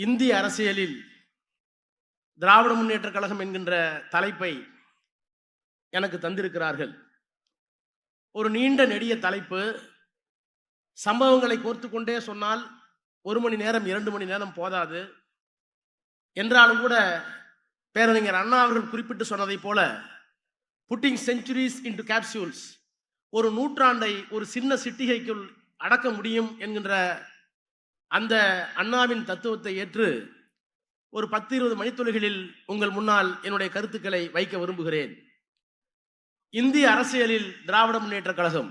இந்திய அரசியலில் திராவிட முன்னேற்ற கழகம் என்கின்ற தலைப்பை எனக்கு தந்திருக்கிறார்கள். ஒரு நீண்ட நெடிய தலைப்பு. சம்பவங்களை கோர்த்து கொண்டே சொன்னால் 1 மணி நேரம் 2 மணி நேரம் போதாது. என்றாலும் கூட பேரறிஞர் அண்ணா அவர்கள் குறிப்பிட்டு சொன்னதை போல புட்டிங் செஞ்சுரிஸ் இன்டு கேப்சூல்ஸ், ஒரு நூற்றாண்டை ஒரு சின்ன சிட்டிகைக்குள் அடக்க முடியும் என்கின்ற அந்த அண்ணாவின் தத்துவத்தை ஏற்று ஒரு 10-20 மணித்துளிகளில் உங்கள் முன்னால் என்னுடைய கருத்துக்களை வைக்க விரும்புகிறேன். இந்திய அரசியலில் திராவிட முன்னேற்ற கழகம்.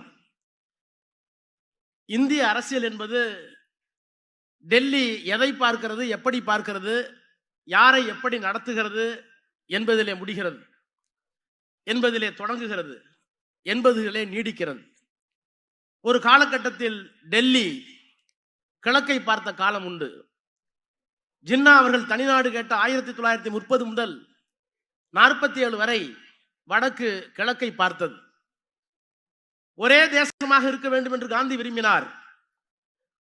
இந்திய அரசியல் என்பது டெல்லி எதை பார்க்கிறது, எப்படி பார்க்கிறது, யாரை எப்படி நடத்துகிறது என்பதிலே முடிகிறது, என்பதிலே தொடங்குகிறது, என்பதிலே நீடிக்கிறது. ஒரு காலகட்டத்தில் டெல்லி கிழக்கை பார்த்த காலம் உண்டு. ஜின்னா அவர்கள் தனிநாடு கேட்ட 1930 முதல் 47 வரை வடக்கு கிழக்கை பார்த்தது. ஒரே தேசமாக இருக்க வேண்டும் என்று காந்தி விரும்பினார்.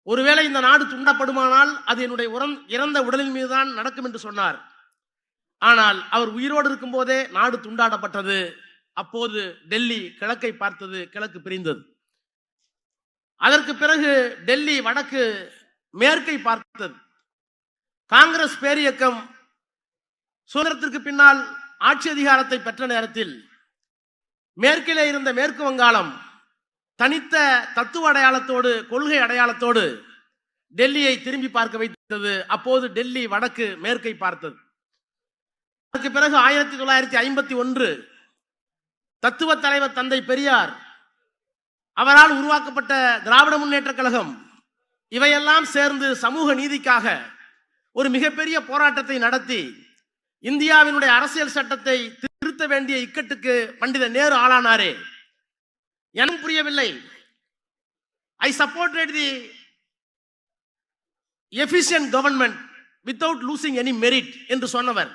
ஒருவேளை இந்த நாடு துண்டப்படுமானால் அது என்னுடைய இறந்த உடலின் மீதுதான் நடக்கும் என்று சொன்னார். ஆனால் அவர் உயிரோடு இருக்கும் போதே நாடு துண்டாடப்பட்டது. அப்போது டெல்லி கிழக்கை பார்த்தது, கிழக்கு பிரிந்தது. அதற்கு பிறகு டெல்லி வடக்கு மேற்கை பார்த்தது. காங்கிரஸ் பேரியக்கம் சுதந்திரத்திற்கு பின்னால் ஆட்சி அதிகாரத்தை பெற்ற நேரத்தில் மேற்கிலே இருந்த மேற்கு வங்காளம் தனித்த தத்துவ அடையாளத்தோடு, கொள்கை அடையாளத்தோடு டெல்லியை திரும்பி பார்க்க வைத்தது. அப்போது டெல்லி வடக்கு மேற்கை பார்த்தது. அதற்கு பிறகு 1951 தத்துவ தலைவர் தந்தை பெரியார் அவரால் உருவாக்கப்பட்ட திராவிட முன்னேற்ற கழகம், இவையெல்லாம் சேர்ந்து சமூக நீதிக்காக ஒரு மிகப்பெரிய போராட்டத்தை நடத்தி இந்தியாவினுடைய அரசியல் சட்டத்தை திருத்த வேண்டிய இக்கட்டுக்கு பண்டித நேரு ஆளானாரே. எனக்கு புரியவில்லை. I supported the efficient government without losing any merit என்று சொன்னவர்.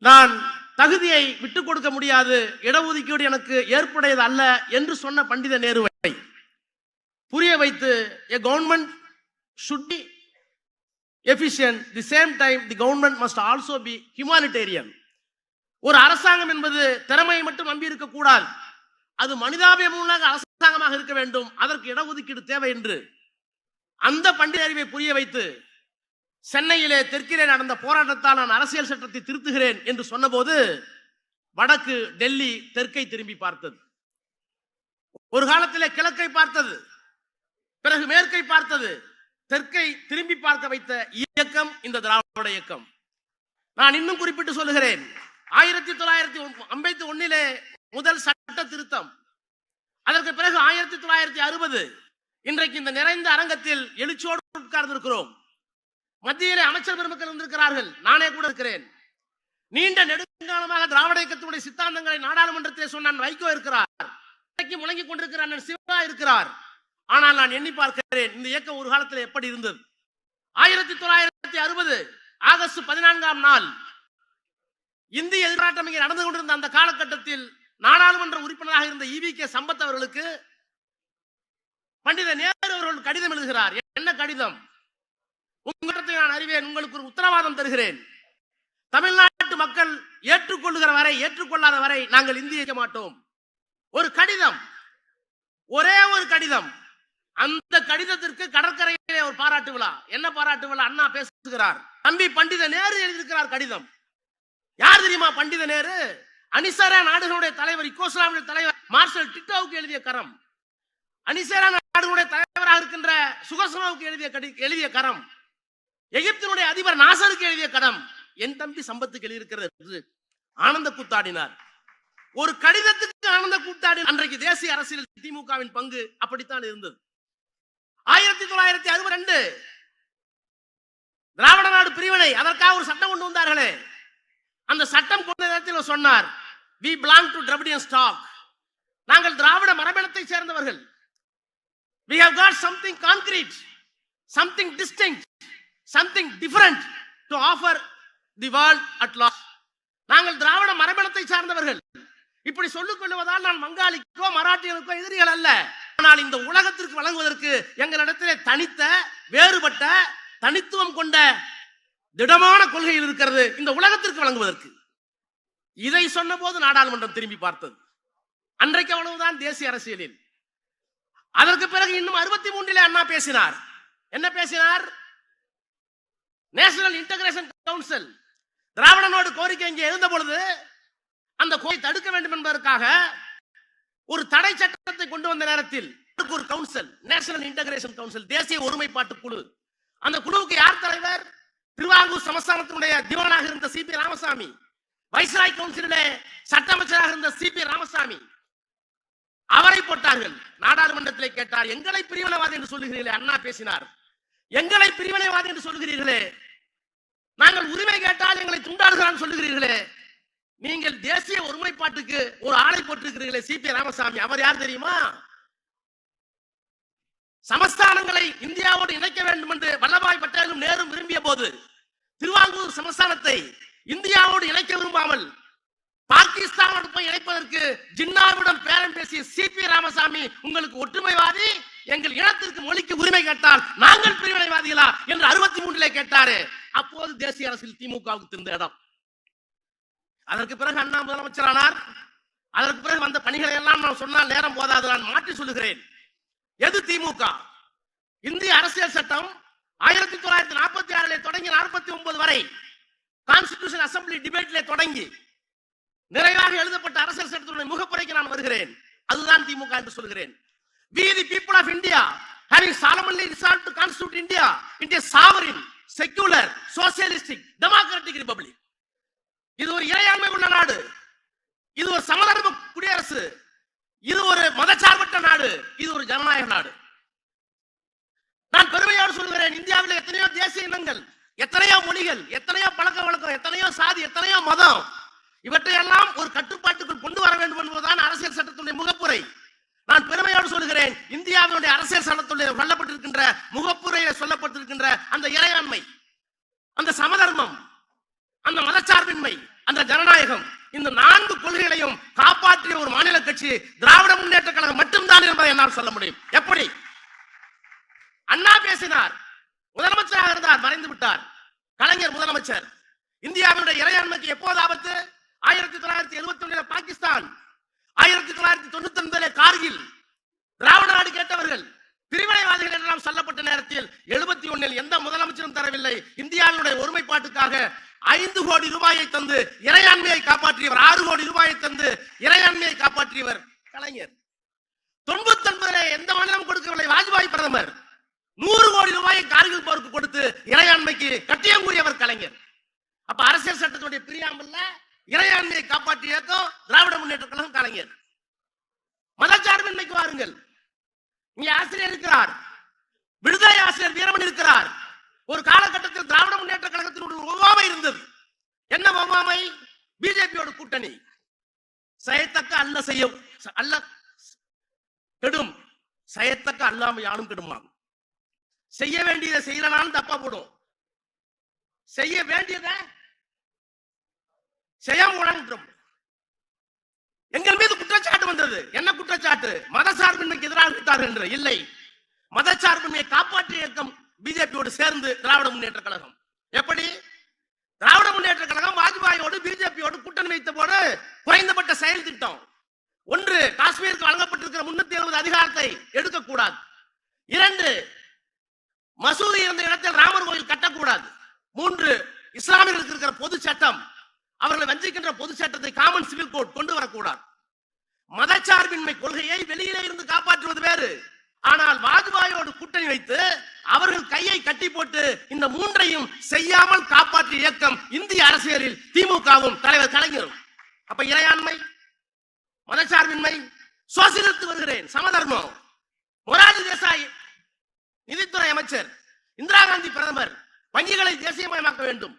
நான் தகுதியை விட்டுக் கொடுக்க முடியாது, இடஒதுக்கீடு எனக்கு ஏற்புடையது அல்ல என்று சொன்ன பண்டித நேருவை புரிய வைத்து a government should be efficient, the same time the government must also be humanitarian. ஒரு அரசாங்கம் என்பது திறமையை மட்டும் நம்பி இருக்க கூடாது, அது மனிதாபிமான அரசாங்கமாக இருக்க வேண்டும், அதற்கு இடஒதுக்கீடு தேவை என்று அந்த பண்டித அறிவை புரிய வைத்து சென்னையிலே தெற்கிலே நடந்த போராட்டத்தால் நான் அரசியல் சட்டத்தை திருத்துகிறேன் என்று சொன்னபோது வடக்கு டெல்லி தெற்கை திரும்பி பார்த்தது. ஒரு காலத்திலே கிழக்கை பார்த்தது, பிறகு மேற்கை பார்த்தது. தெற்கை திரும்பி பார்க்க வைத்த இயக்கம் இந்த திராவிட இயக்கம். நான் இன்னும் குறிப்பிட்டு சொல்லுகிறேன். 1951 முதல் சட்ட திருத்தம், அதற்கு பிறகு 1960 இன்றைக்கு இந்த நிறைந்த அரங்கத்தில் எழுச்சியோடு உட்கார்ந்திருக்கிறோம். மத்தியிலே அமைச்சர் பெருமக்கள் இருந்திருக்கிறார்கள், நானே கூட இருக்கிறேன். நீண்ட நெடுங்காலமாக திராவிட இயக்கத்துடைய சித்தாந்தங்களை நாடாளுமன்றத்திலே சொன்னான் வைகோ இருக்கிறார், முழங்கிக் கொண்டிருக்கிறார் சிவா இருக்கிறார். ஆனால் நான் எண்ணி பார்க்கிறேன், இந்த இயக்கம் ஒரு காலத்தில் எப்படி இருந்தது. 1960 ஆகஸ்ட் 14ஆம் நாள் இந்திய எதிர்பார்ட்டம் இங்கே நடந்து கொண்டிருந்த அந்த காலகட்டத்தில் நாடாளுமன்ற உறுப்பினராக இருந்த EVK சம்பத் அவர்களுக்கு பண்டித நேரு அவர்கள் கடிதம் எழுதுகிறார். என்ன கடிதம்? உங்களிடத்தை நான் அறிவேன், உங்களுக்கு ஒரு உத்தரவாதம் தருகிறேன். தமிழ்நாட்டு மக்கள் ஏற்றுக்கொள்ளுகிற வரை, ஏற்றுக்கொள்ளாத வரை நாங்கள் இந்திய மாட்டோம். ஒரு கடிதம், ஒரே ஒரு கடிதம். அந்த கடிதத்திற்கு கடற்கரையிலே ஒரு பாராட்டு விழா. என்ன பாராட்டு விழா? அண்ணா பேசுகிறார். தம்பி பண்டித நேரு எழுதியிருக்கிறார் கடிதம். யார் தெரியுமா பண்டித நேரு? அணிசேரா நாடுகளுடைய தலைவர், யுகோஸ்லாவிய தலைவர் மார்ஷல் டிட்டோவுக்கு எழுதிய கரம். அணிசேரா நாடுகளுடைய தலைவராக இருக்கின்ற சுகசனாவுக்கு எழுதிய கரம். எகிப்தினுடைய அதிபர் நாசருக்கு எழுதிய கடம் என் தம்பி சம்பத்துக்கு எழுதியிருக்கிறது. ஆனந்த கூத்தாடினார். ஒரு கடிதத்துக்கு ஆனந்த கூத்தாடி. அன்றைக்கு தேசிய அரசியல் திமுகவின் பங்கு அப்படித்தான் இருந்தது. 1962 திராவிட நாடு பிரிவினை, அதற்காக ஒரு சட்டம் கொண்டு வந்தார்களே. அந்த சட்டம் கொண்ட நேரத்தில் சொன்னார், we belong to Dravidian stock, நாங்கள் திராவிட மரபினத்தை சேர்ந்தவர்கள். we have got something concrete, something distinct, something different to offer the world at large. நாங்கள் திராவிட மரபினத்தை சார்ந்தவர்கள். இப்படி சொல்லிக் கொள்வதால் நான் வங்காளிக்கோ மராட்டியனுக்கோ எதிரிகள் அல்ல. ஆனால் இந்த உலகத்திற்கு வழங்குவதற்கு எங்களிடத்திலே தனித்த, வேறுபட்ட, தனித்துவம் கொண்ட திடமான கொள்கையில் இருக்கிறது இந்த உலகத்திற்கு வழங்குவதற்கு. இதை சொன்ன போது நாடாளுமன்றம் திரும்பி பார்த்தது. அன்றைக்கு அவ்வளவுதான் தேசிய அரசியலில். அதற்கு பிறகு இன்னும் 63 அண்ணா பேசினார். என்ன பேசினார்? நேஷனல் இன்டகிரேஷன் கவுன்சில் திராவிடனோடு கோரிக்கை இங்கே எழுந்த பொழுது அந்த கோரிக்கை தடுக்க வேண்டும் என்பதற்காக ஒரு தடை சட்டத்தை கொண்டு வந்த நேரத்தில் ஒரு கவுன்சில், நேஷனல் இன்டகிரேஷன் கவுன்சில், தேசிய ஒருமைப்பாட்டு குழு. அந்த குழுவுக்கு யார் தலைவர்? திருவாங்கூர் சமஸ்தானத்தினுடைய திவானாக இருந்த சிபி ராமசாமி, வைஸ்ராய் கவுன்சிலே சட்ட அமைச்சராக இருந்த சிபி ராமசாமி. அவரை போட்டார்கள். நாடாளுமன்றத்தில் கேட்டார், எங்களை பிரிவினைவாதி என்று சொல்லுகிறீர்களே. அண்ணா பேசினார், எங்களை பிரிவினைவாதி என்று சொல்லுகிறீர்களே, நாங்கள் உரிமை கேட்டால் எங்களை துண்டாடுகிறான் சொல்லுகிறீர்களே, நீங்கள் தேசிய ஒருமைப்பாட்டுக்கு ஒரு ஆளை போட்டிருக்கிறீர்களே சிபி ராமசாமி, அவர் யார் தெரியுமா? சமஸ்தானங்களை இந்தியாவோடு இணைக்க வேண்டும் என்று வல்லபாய் பட்டேலும் நேரும் விரும்பிய போது திருவாங்கூர் சமஸ்தானத்தை இந்தியாவோடு இணைக்க விரும்பாமல் பாகிஸ்தானோடு போய் இணைப்பதற்கு ஜின்னாவிடம் பேரம் பேசிய சிபி ராமசாமி, உங்களுக்கு ஒற்றுமைவாதி, எங்கள் இனத்திற்கு மொழிக்கு உரிமை கேட்டால் நாங்கள் பிரிவினைவாதிகளா என்று 63 கேட்டாரு. அப்போது தேசிய அரசியல் திமுகவுக்கு இருந்த இடம். அதற்கு பிறகு அண்ணா முதலமைச்சரானார். அதற்கு பிறகு வந்த பணிகளை எல்லாம் நான் சொன்னால் நேரம் போதாது, நான் மாற்றி சொல்லுகிறேன். எது திமுக? இந்திய அரசியல் சட்டம் 1946 தொடங்கி 49 வரை கான்ஸ்டிடியூஷன் அசம்பிளி டிபேட்ல தொடங்கி நிறைவாக எழுதப்பட்ட அரசியல் சட்டத்தினுடைய முகப்புரைக்கு நான் வருகிறேன். அதுதான் திமுக என்று சொல்கிறேன். We the people of India having solemnly resolved to constitute India into a sovereign, secular, socialistic, democratic republic. இது ஒரு இறையாண்மை உள்ள நாடு, இது ஒரு சமதர்ம குடியரசு, இது ஒரு மதச்சார்பற்ற நாடு, இது ஒரு ஜனநாயக நாடு. நான் பெருமையோடு சொல்கிறேன், இந்தியாவில் எத்தனையோ தேசிய இனங்கள், எத்தனையோ மொழிகள், எத்தனையோ பழக்க வழக்கம், எத்தனையோ சாதி, எத்தனையோ மதம், இவற்றையெல்லாம் ஒரு கட்டுப்பாட்டுக்குள் கொண்டு வர வேண்டும் என்பதுதான் அரசியல் சட்டத்துடைய முகப்புரை. நான் பெருமையோடு சொல்கிறேன், இந்தியாவினுடைய அரசியல் சட்டத்துடைய சொல்லப்பட்டிருக்கின்ற முகப்புரையில் சொல்லப்பட்டிருக்கின்ற அந்த இறையாண்மை, அந்த சமதர்மம், அந்த மதச்சார்பின்மை, அந்த ஜனநாயகம், இந்த 4 கொள்கைகளையும் காப்பாற்றிய ஒரு மாநில கட்சி திராவிட முன்னேற்ற கழகம் மட்டும்தான் என்பதை என்னால் சொல்ல முடியும். எப்படி? அண்ணா பேசினார், முதலமைச்சராக இருந்தார், மறைந்து விட்டார். கலைஞர் முதலமைச்சர். இந்தியாவினுடைய இறையாண்மைக்கு எப்போது ஆபத்து? 1971 பாகிஸ்தான், 1999 கார்கில், திராவிட நாடு கேட்டவர்கள், பிரிவினைவாதிகள் என்றெல்லாம் சொல்லப்பட்ட நேரத்தில் 71 எந்த முதலமைச்சரும் தரவில்லை. இந்தியாவினுடைய ஒருமைப்பாட்டுக்காக 5 கோடி ரூபாயை தந்து இறையாண்மையை காப்பாற்றியவர், 6 கோடி ரூபாயை தந்து இறையாண்மையை காப்பாற்றியவர் கலைஞர். 99 எந்த மாநிலம் கொடுக்கவில்லை, வாஜ்பாய் பிரதமர். 100 கோடி ரூபாயை கார்கில் போருக்கு கொடுத்து இறையாண்மைக்கு கட்டியம் கூறியவர் கலைஞர். அப்ப அரசியல் சட்டத்துடைய பிரியாமல்ல இறையாண்மையை காப்பாற்றிய இயக்கம் திராவிட முன்னேற்ற கழகம், கலைஞர். மதச்சார்பின்மைக்கு வாருங்கள். இங்கே ஆசிரியர் இருக்கிறார், விடுதலை ஆசிரியர் வீரமணி இருக்கிறார். ஒரு காலகட்டத்தில் திராவிட முன்னேற்ற கழகத்தினுடைய ஒவ்வாமை இருந்தது. என்ன ஒவ்வாமை? பிஜேபியோட கூட்டணி. செய்யத்தக்க அல்ல செய்ய அல்ல கெடும், செய்யத்தக்க அல்லாம யாரும் கெடுமாகும். செய்ய வேண்டியதை செய்யலனாலும் தப்பா போடும், செய்ய வேண்டியதை செய்யாம உணர்ந்துடும். எங்கள் மீது குற்றச்சாட்டு வந்தது. என்ன குற்றச்சாட்டு? மதச்சார்பின்மைக்கு எதிராக விட்டார்கள் என்று. இல்லை, மதச்சார்பின்மையை காப்பாற்றிய இயக்கம் பிஜேபியோடு சேர்ந்து திராவிட முன்னேற்ற கழகம். எப்படி? திராவிட முன்னேற்ற கழகம் வாஜ்பாயோடு பிஜேபியோடு கூட்டணி வைத்த போது குறைந்தபட்ட செயல் திட்டம். 1, காஷ்மீருக்கு வழங்கப்பட்டிருக்கிற 370 அதிகாரத்தை எடுக்கக்கூடாது. 2, மசூதி இருந்த இடத்தில் ராமர் கோயில் கட்டக்கூடாது. 3, இஸ்லாமியர்களுக்கு இருக்கிற பொது சட்டம், அவர்களை வஞ்சிக்கின்ற பொது சட்டத்தை, காமன் சிவில் கோட் கொண்டு வரக்கூடாது. மதச்சார்பின்மை கொள்கையை வெளியிலே இருந்து காப்பாற்றுவது வேறு. ஆனால் வாஜ்பாயோடு கூட்டணி வைத்து அவர்கள் கையை கட்டி போட்டு இந்த 3ஐயும் செய்யாமல் காப்பாற்றிய இயக்கம் இந்திய அரசியலில் திமுகவும் தலைவர் கலைஞரும். அப்ப இறையாண்மை, மதச்சார்பின்மை, சோசியலிஸ்ட் வருகிறேன், சமதர்மம். மொரார்ஜி தேசாய் நிதித்துறை அமைச்சர், இந்திரா காந்தி பிரதமர், வங்கிகளை தேசியமயமாக்க வேண்டும்.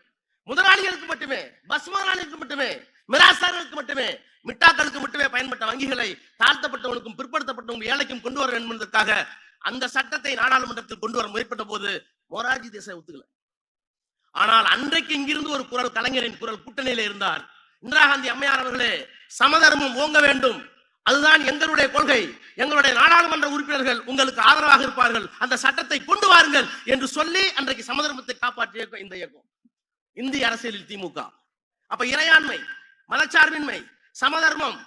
முதலாளிகளுக்கு மட்டுமே, பஸ் முதலாளிகளுக்கு மட்டுமே, மிராசார்களுக்கு மட்டுமே, மிட்டாக்களுக்கு மட்டுமே பயன்பட்ட வங்கிகளை தாழ்த்தப்பட்டவனுக்கும் பிற்படுத்தப்பட்டவனுக்கும் ஏழைக்கும் கொண்டு வர வேண்டும் என்பதற்காக அந்த சட்டத்தை நாடாளுமன்றத்தில் கொண்டு வர முயற்பட்ட போது மொரார்ஜி தேசாய் ஒத்துக்கல. ஆனால் அன்றைக்கு இங்கிருந்து ஒரு குரல், கலைஞரின் குரல் கூட்டணியில இருந்தார். இந்திரா காந்தி அம்மையார் அவர்களே, சமதர்மம் ஓங்க வேண்டும், அதுதான் எங்களுடைய கொள்கை, எங்களுடைய நாடாளுமன்ற உறுப்பினர்கள் உங்களுக்கு ஆதரவாக இருப்பார்கள், அந்த சட்டத்தை கொண்டு வாருங்கள் என்று சொல்லி அன்றைக்கு சமதர்மத்தை காப்பாற்றிய இந்த இயக்கம். இந்திய அரசியலில் திமுக. அப்ப இறையாண்மை, மதச்சார்பின்மை, சமதர்மம்,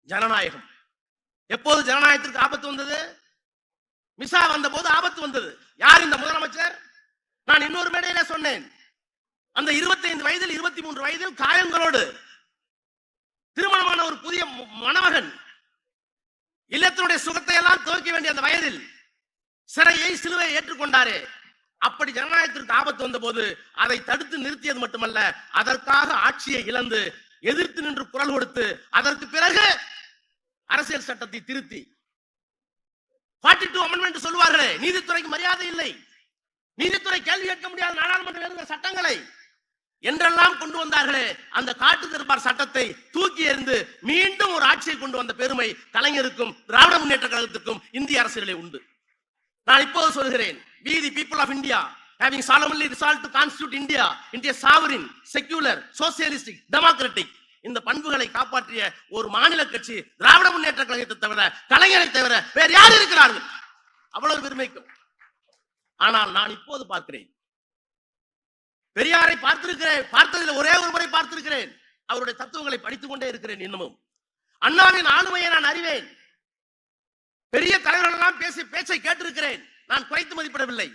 ஜனநாயகம். எப்போது ஜனநாயகத்திற்கு ஆபத்து வந்தது? மிசா வந்த போது ஆபத்து வந்தது. யார் இந்த முதலமைச்சர்? நான் இன்னொரு மேடையில சொன்னேன், அந்த 25 வயதில் 23 வயதில் காயங்களோடு திருமணமான ஒரு புதிய மணமகன் இல்லத்தினுடைய சுகத்தை எல்லாம் துவக்க வேண்டிய அந்த வயதில் சிறையை சிலுவையை ஏற்றுக்கொண்டாரே, அப்படி ஜனநாயகத்திற்கு ஆபத்து வந்த போது அதை தடுத்து நிறுத்தியது மட்டுமல்ல, அதற்காக ஆட்சியை இழந்து எதிர்த்து நின்று குரல் கொடுத்து அதற்கு பிறகு அரசியல் சட்டத்தை திருத்தி 42 அமெண்ட்மெண்ட் சொல்வார்களே, நீதித்துறைக்கு மரியாதை இல்லை, நீதித்துறை கேள்வி கேட்க முடியாத நாடாளுமன்ற இருந்த சட்டங்களை என்றெல்லாம் கொண்டு வந்தார்களே, அந்த காட்டு தர்பார் சட்டத்தை தூக்கி எறிந்து மீண்டும் ஒரு ஆட்சியை கொண்டு வந்த பெருமை கலைஞருக்கும் திராவிட முன்னேற்ற கழகத்துக்கும் இந்திய அரசியலிலே உண்டு. நான் இப்போது சொல்கிறேன், we the people of India having solemnly resolved to constitute India into a sovereign, secular, socialistic, democratic, இந்த பண்புகளை காப்பாற்றிய ஒரு மாநில கட்சி திராவிட முன்னேற்ற கழகத்தை தவிர, கலைஞரை தவிர வேறு யார் இருக்கிறார்கள்? அவ்வளவு பெருமைக்கும். ஆனால் நான் இப்போது பார்க்கிறேன், பெரியாரை பார்த்திருக்கிறேன், பார்த்ததில் ஒரே ஒரு முறை பார்த்திருக்கிறேன், அவருடைய தத்துவங்களை படித்துக் கொண்டே இருக்கிறேன். இன்னமும் அண்ணாவின் ஆளுமையை நான் அறிவேன், பெரிய தலைவர்கள் எல்லாம் பேச்சை கேட்டிருக்கிறேன், நான் குறைத்து மதிப்பிடவில்லை.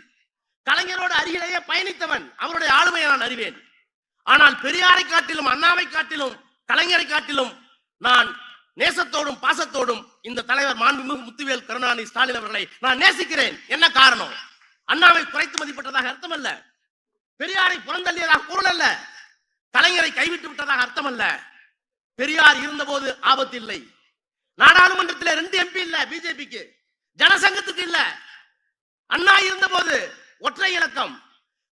கலைஞரோடு அருகிலேயே பயணித்தவன், அவருடைய ஆளுமையை நான் அறிவேன். ஆனால் பெரியாரை காட்டிலும், அண்ணாவை காட்டிலும், கலைஞரை காட்டிலும் நான் நேசத்தோடும் பாசத்தோடும் இந்த தலைவர் மாண்புமிகு முத்துவேல் கருணாநிதி ஸ்டாலின் அவர்களை நான் நேசிக்கிறேன். என்ன காரணம்? அண்ணாவை குறைத்து மதிப்பிட்டதாக அர்த்தம் அல்ல, பெரியாரை புறந்தள்ளியதாக பொருள் அல்ல, கலைஞரை கைவிட்டு விட்டதாக அர்த்தம் அல்ல. பெரியார் இருந்தபோது ஆபத்து இல்லை. நாடாளுமன்றத்தில் 2 MP இல்ல பிஜேபிக்கு, ஜனசங்கத்துக்கு இல்ல. அண்ணா இருந்தபோது ஒற்றை இலக்கம்,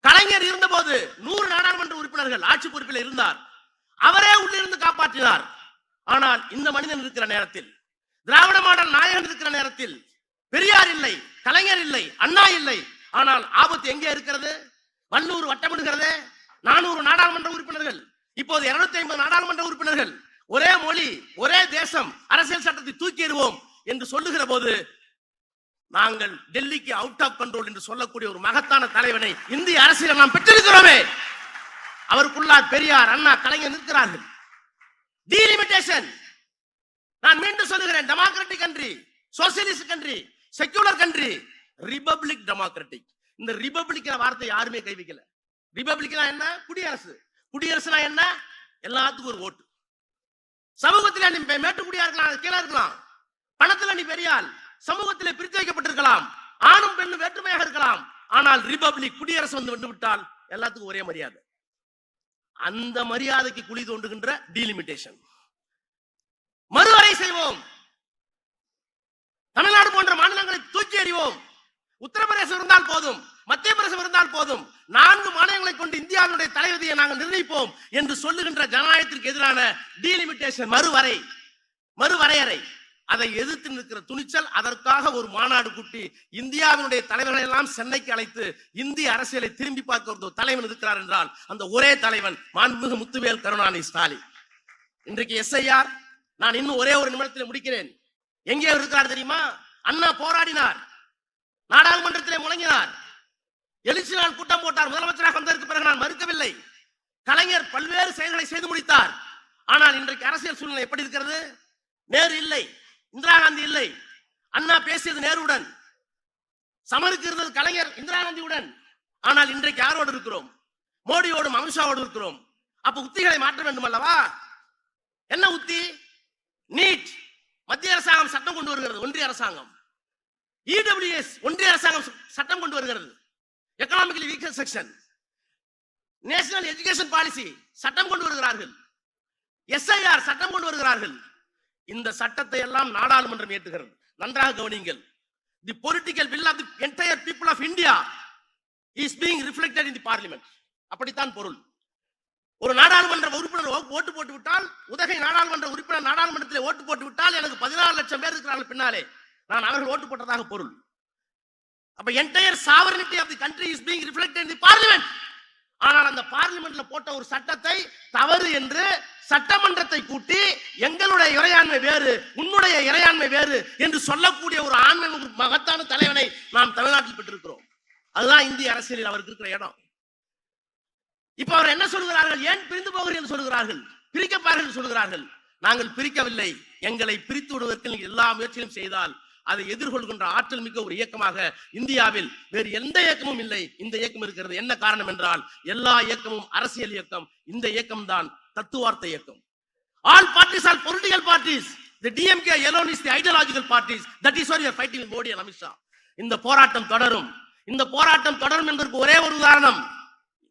கலைஞர் இருந்தபோது 100 நாடாளுமன்ற உறுப்பினர்கள் ஆட்சி பொறுப்பில் இருந்தார், அவரே உள்ளிருந்து காப்பாற்றினார். ஆனால் இந்த மனிதன் இருக்கிற நேரத்தில், திராவிட மாடல் நாயகன் இருக்கிற நேரத்தில் பெரியார் இல்லை, கலைஞர் இல்லை, அண்ணா இல்லை. ஆனால் ஆபத்து எங்கே இருக்கிறது? வல்லூர் வட்டமிடுகிறது. 400 நாடாளுமன்ற உறுப்பினர்கள், இப்போது 250 நாடாளுமன்ற உறுப்பினர்கள், ஒரே மொழி, ஒரே தேசம், அரசியல் சட்டத்தை தூக்கி எறிவோம் என்று சொல்லுகிற போது நாங்கள் டெல்லிக்கு அவுட் ஆஃப் கண்ட்ரோல் என்று சொல்லக்கூடிய ஒரு மகத்தான தலைவனை இந்திய அரசியல் நாம் பெற்றிருக்கிறோமே, அவருக்குள்ளார் பெரியார், அண்ணா, கலைஞர் நிற்கிறார்கள். டீலிமிட்டேஷன். நான் மீண்டும் சொல்லுகிறேன், democratic country, socialist country, secular country, republic democratic. இந்த ரிபப்ளிக் வார்த்தை யாருமே கை வைக்கல. ரிபப்ளிக்னா என்ன? குடியரசு. குடியரசுனா என்ன? எல்லாத்துக்கும் ஒரு ஓட்டு. சமூகத்தில் நீ மேட்டுக்குடியா இருக்கலாம், கீழே இருக்கலாம், பணத்துல நீ பெரியாள், சமூகத்தில் பிரித்து வைக்கப்பட்டிருக்கலாம், ஆணும் பெண்ணும் வேற்றுமையாக இருக்கலாம். ஆனால் ரிபப்ளிக், குடியரசு வந்து விட்டால் எல்லாத்துக்கும் ஒரே மரியாதை. அந்த மரியாதைக்கு குழி தோண்டுகின்ற டீலிமிட்டேஷன். மறுவரை செய்வோம். தமிழ்நாடு போன்ற மாநிலங்களை தூக்கி எறிவோம். உத்தரப்பிரதேசம் இருந்தால் போதும், மத்திய பிரதேசம் இருந்தால் போதும், 4 மாநிலங்களை கொண்டு இந்தியாவுடைய தலைவதியை நாங்கள் நிர்ணயிப்போம் என்று சொல்லுகின்ற ஜனநாயகத்திற்கு எதிரான டீலிமிட்டேஷன், மறுவரையறை, அதை எதிர்த்து நிற்கிற துணிச்சல். அதற்காக ஒரு மாநாடு கூட்டி இந்தியாவினுடைய தலைவர்களை எல்லாம் சென்னைக்கு அழைத்து இந்திய அரசியலை திரும்பி பார்க்க ஒரு தலைவன் இருக்கிறார் என்றால் அந்த ஒரே தலைவன் மாண்புமிகு முத்துவேல் கருணாநிதி ஸ்டாலின். இன்றைக்கு SIR, நான் இன்னும் ஒரே ஒரு நிமிடத்தில் முடிக்கிறேன். எங்கே இருக்கிறார் தெரியுமா? அண்ணா போராடினார், நாடாளுமன்றத்திலே முழங்கினார், எழுச்சி நாள் கூட்டம் போட்டார். முதலமைச்சராக வந்ததற்கு பிறகு நான் மறுக்கவில்லை. கலைஞர் பல்வேறு செயல்களை செய்து முடித்தார். ஆனால் இன்றைக்கு அரசியல் சூழ்நிலை எப்படி இருக்கிறது? நேரு இல்லை, இந்திரா காந்தி இல்லை. அண்ணா பேசியது நேருடன், சமருக்கு இருந்தது கலைஞர் இந்திரா காந்தியுடன். ஆனால் இன்றைக்கு யாரோடு இருக்கிறோம்? மோடியோடும் அமித்ஷாவோடு இருக்கிறோம். அப்ப உத்திகளை மாற்ற வேண்டும் அல்லவா? என்ன உத்தி? நீட் மத்திய அரசாங்கம் சட்டம் கொண்டு வருகிறது, ஒன்றிய அரசாங்கம். EWS ஒன்றிய அரசாங்கம் சட்டம் கொண்டு வருகிறது, economically weaker section. National education policy சட்டம் கொண்டு வருகிறார்கள், SIR சட்டம் கொண்டு வருகிறார்கள். இந்த சட்டத்தை எல்லாம் நாடாளுமன்றம் ஏற்றுகிறது. நன்றாக கவனியுங்கள். The political will of the entire people of India is being reflected in the parliament. அப்படித்தான் பொருள். ஒரு நாடாளுமன்ற உறுப்பினர் ஓட்டு போட்டு விட்டால், உதகை நாடாளுமன்ற உறுப்பினர் நாடாளுமன்றத்தில் ஓட்டு போட்டு விட்டால் எனக்கு 14 லட்சம் பேர் இருக்கிறார்கள் பின்னாலே, நான் அவர்கள் ஓட்டு போட்டதாக பொருள். அப்ப entire sovereignty of the country is being reflected in the parliament. ஆனால் அந்த பார்லிமெண்ட்ல போட்ட ஒரு சட்டத்தை தவறு என்று சட்டமன்றத்தை கூட்டி எங்களுடைய இறையாண்மை வேறு, உன்னுடைய இறையாண்மை வேறு என்று சொல்லக்கூடிய ஒரு ஆண்மை மகத்தான தலைவனை நாம் தமிழ்நாட்டில் பெற்றிருக்கிறோம். அதுதான் இந்திய அரசியலில் அவருக்கு இருக்கிற இடம். இப்ப அவர் என்ன சொல்கிறார்கள்? ஏன் பிரிந்து போகிறீர்கள் என்று சொல்கிறார்கள், பிரிக்கப்பார்கள் என்று சொல்கிறார்கள். நாங்கள் பிரிக்கவில்லை. எங்களை பிரித்து விடுவதற்கு நீங்கள் எல்லா முயற்சியும் செய்தால் அதை எதிர்கொள்கின்ற ஆற்றல் மிக்க ஒரு இயக்கமாக இந்தியாவில் வேறு எந்த இயக்கமும் இல்லை. இந்த இயக்கம் இருக்கிறது. என்ன காரணம் என்றால் எல்லா இயக்கமும் அரசியல் இயக்கம். இந்த இயக்கம் தான் தத்துவார்த்த இயக்கம். All parties are political parties. The DMK alone is the ideological parties. That is why we are fighting with Modi and Amit Shah. இந்த போராட்டம் தொடரும். இந்த போராட்டம் தொடரும் என்பதற்கு ஒரே ஒரு உதாரணம்.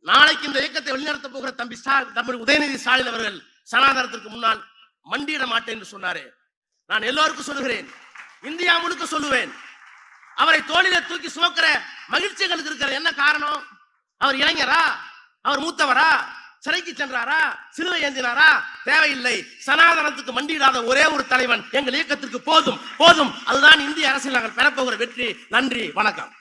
நாளைக்கு இந்த இயக்கத்தை வழிநடத்த போகிற தம்பி உதயநிதி ஸ்டாலின் அவர்கள் சனாதனத்திற்கு முன்னால் மண்டியிட மாட்டேன் என்று சொன்னாரே. நான் எல்லோருக்கும் சொல்லுகிறேன், இந்தியா முழுக்க சொல்லுவேன், அவரை தோளிலே தூக்கி சுமக்கிற மகிழ்ச்சி எங்களுக்கு இருக்கிறது. என்ன காரணம்? அவர் இளைஞரா? அவர் மூத்தவரா? சிறைக்கு சென்றாரா? சிலுவை ஏந்தினாரா? தேவையில்லை. சனாதனத்துக்கு மண்டியிடாத ஒரே ஒரு தலைவன் எங்கள் இயக்கத்திற்கு போதும். அதுதான் இந்திய அரசியல் நாங்கள் பெறப்போகிற வெற்றி. நன்றி, வணக்கம்.